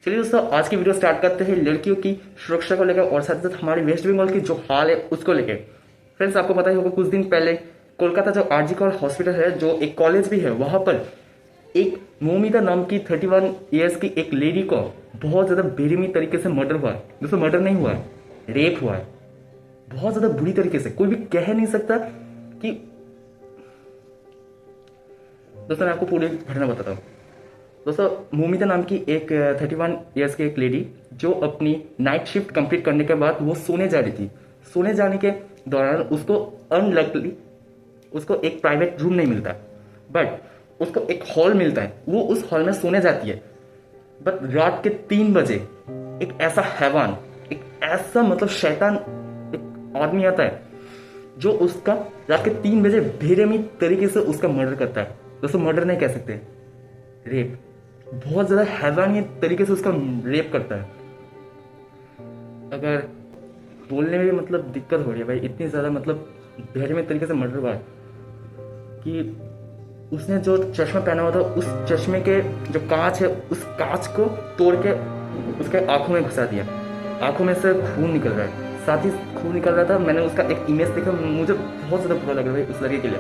चलिए दोस्तों, आज की वीडियो स्टार्ट करते हैं लड़कियों की सुरक्षा को लेकर और साथ ही साथ हमारे वेस्ट बंगाल की जो हाल है उसको लेकर। फ्रेंड्स, आपको पता ही होगा कुछ दिन पहले कोलकाता जो आरजी कौर हॉस्पिटल है, जो एक कॉलेज भी है, वहां पर एक मोमिता नाम की 31 ईयर्स की एक लेडी को बहुत ज्यादा बेरहमी तरीके से मर्डर हुआ है। दोस्तों, मर्डर नहीं हुआ है, रेप हुआ है, बहुत ज्यादा बुरी तरीके से। कोई भी कह नहीं सकता कि दोस्तों मैं आपको पूरी घटना बताता हूँ। दोस्तों, मोमिता नाम की एक 31 ईयर्स की एक लेडी जो अपनी नाइट शिफ्ट कंप्लीट करने के बाद वो सोने जा रही थी। सोने जाने के दौरान उसको अनलकली उसको एक प्राइवेट रूम नहीं मिलता, बट उसको एक हॉल मिलता है। वो उस हॉल में सोने जाती है। बट रात के 3 बजे एक ऐसा हैवान, एक ऐसा मतलब शैतान एक आदमी आता है जो उसका रात के 3 बजे बेरहमी तरीके से उसका मर्डर करता है। दोस्तों, मर्डर नहीं कह सकते, रेप, बहुत ज्यादा हैवानी तरीके से उसका रेप करता है। अगर बोलने में भी मतलब दिक्कत हो रही है भाई, इतनी ज्यादा मतलब बेरहमी तरीके से मर्डर हुआ है कि उसने जो चश्मा पहना हुआ था उस चश्मे के जो कांच है उस कांच को तोड़ के उसके आंखों में घुसा दिया। आंखों में से खून निकल रहा है, साथ ही खून निकल रहा था। मैंने उसका एक इमेज देखा, मुझे बहुत ज्यादा बुरा लग रहा है उस लड़के के लिए।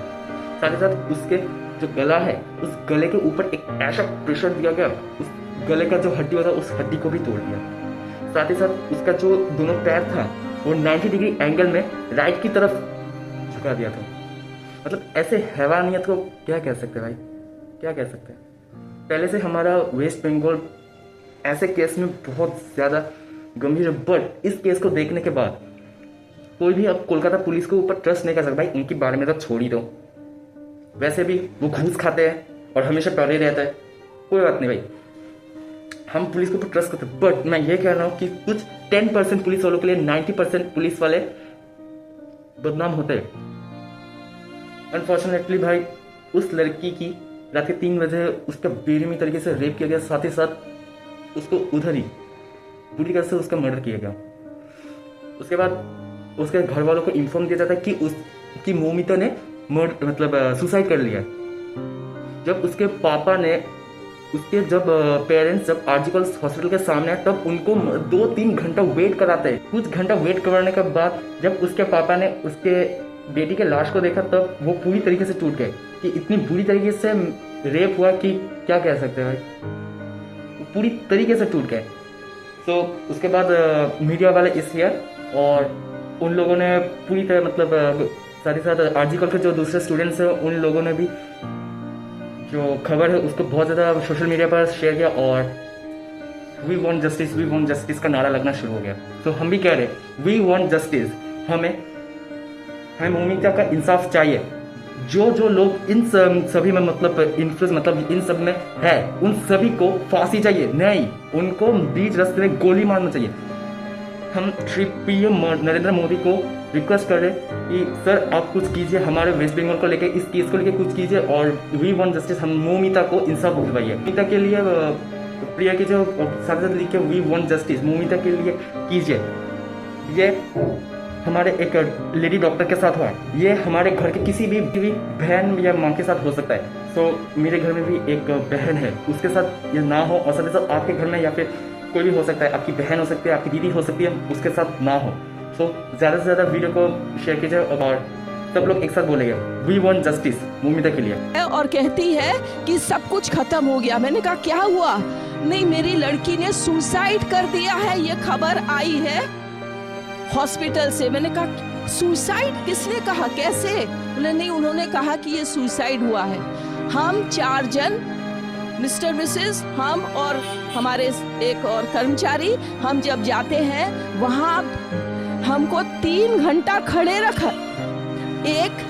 साथ ही साथ उसके जो गला है उस गले के ऊपर एक ऐसा प्रेशर दिया गया, उस गले का जो हड्डी होता उस हड्डी को भी तोड़ दिया। साथ ही साथ उसका जो दोनों पैर था वो 90 डिग्री एंगल में राइट की तरफ झुका दिया था। मतलब ऐसे हैवानियत को क्या कह सकते हैं भाई, क्या कह सकते हैं। पहले से हमारा वेस्ट बंगाल ऐसे केस में बहुत ज्यादा गंभीर है, बट इस केस को देखने के बाद कोई भी अब कोलकाता पुलिस के ऊपर ट्रस्ट नहीं कर सकता। भाई उनके बारे में तो छोड़ ही दो, वैसे भी वो घूस खाते हैं और हमेशा डरे रहता है। कोई बात नहीं भाई, हम पुलिस के ऊपर ट्रस्ट करते हैं, बट मैं ये कह रहा हूँ कि कुछ 10% पुलिस वालों के लिए 90% पुलिस वाले बदनाम होते हैं। अनफॉर्चुनेटली भाई उस लड़की की रात के 3 बजे उसका बेरहमी तरीके से रेप किया गया, साथ ही साथ उसको उधर ही बुरी तरह से उसका मर्डर किया गया। उसके बाद उसके घर वालों को इन्फॉर्म दिया जाता है कि उसकी मोमिता ने मतलब सुसाइड कर लिया। जब उसके पापा ने उसके जब पेरेंट्स जब आरजीकल हॉस्पिटल के सामने आए तब उनको 2-3 घंटा वेट कराते हैं। कुछ घंटा वेट करवाने के बाद जब उसके पापा ने उसके बेटी के लाश को देखा तब वो पूरी तरीके से टूट गए कि इतनी बुरी तरीके से रेप हुआ कि क्या कह सकते हैं भाई, पूरी तरीके से टूट गए। तो उसके बाद मीडिया वाले इस ईयर और उन लोगों ने पूरी तरह मतलब साथ ही साथ आरजीकल के जो दूसरे स्टूडेंट्स हैं उन लोगों ने भी जो खबर है उसको बहुत ज़्यादा सोशल मीडिया पर शेयर किया और वी वांट जस्टिस का नारा लगना शुरू हो गया। तो हम भी कह रहे वी वांट जस्टिस, हमें मोमिता का इंसाफ चाहिए। जो लोग इन सभी में मतलब इन्फ्लुएंस मतलब इन सब में है उन सभी को फांसी चाहिए, नहीं उनको बीच रास्ते में गोली मारना चाहिए। हम श्री पीएम नरेंद्र मोदी को रिक्वेस्ट कर रहे कि सर आप कुछ कीजिए, हमारे वेस्ट बंगाल को लेकर इस केस को लेकर कुछ कीजिए और वी वांट जस्टिस, हम मोमिता को इंसाफ दिलवाइए। मोमिता के लिए प्रिया कीजिए और साथ साथ लिखिए वी वांट जस्टिस, मोमिता के लिए कीजिए। ये हमारे एक लेडी डॉक्टर के साथ हुआ है, ये हमारे घर के किसी भी बहन या माँ के साथ हो सकता है। तो मेरे घर में भी एक बहन है, उसके साथ ये ना हो और साथ ही साथ आपके घर में या फिर कोई भी हो सकता है, आपकी बहन हो सकती है, आपकी दीदी हो सकती है, उसके साथ ना हो। तो ज़्यादा से ज़्यादा वीडियो को शेयर कीजिए और सब लोग एक साथ बोलेंगे वी वांट जस्टिस मोमिता के लिए। और कहती है कि सब कुछ खत्म हो गया। मैंने कहा क्या हुआ? नहीं, मेरी लड़की ने सुसाइड कर दिया है, ये खबर आई है हॉस्पिटल से। मैंने कहा सुसाइड किसने कहा, कैसे? बोले नहीं, उन्होंने कहा कि ये सुसाइड हुआ है। हम 4 जन, मिस्टर मिसेस, हम और हमारे एक और कर्मचारी, हम जब जाते हैं वहां हमको 3 घंटा खड़े रखा। एक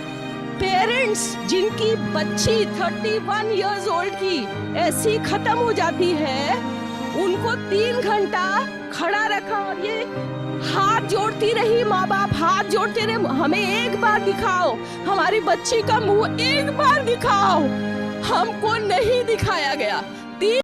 पेरेंट्स जिनकी बच्ची 31 इयर्स ओल्ड की ऐसी खत्म हो जाती है, उनको 3 घंटा खड़ा रखा और ये हाथ जोड़ती रही, माँ बाप हाथ जोड़ते रहे, हमें एक बार दिखाओ, हमारी बच्ची का मुंह एक बार दिखाओ। हमको नहीं दिखाया गया।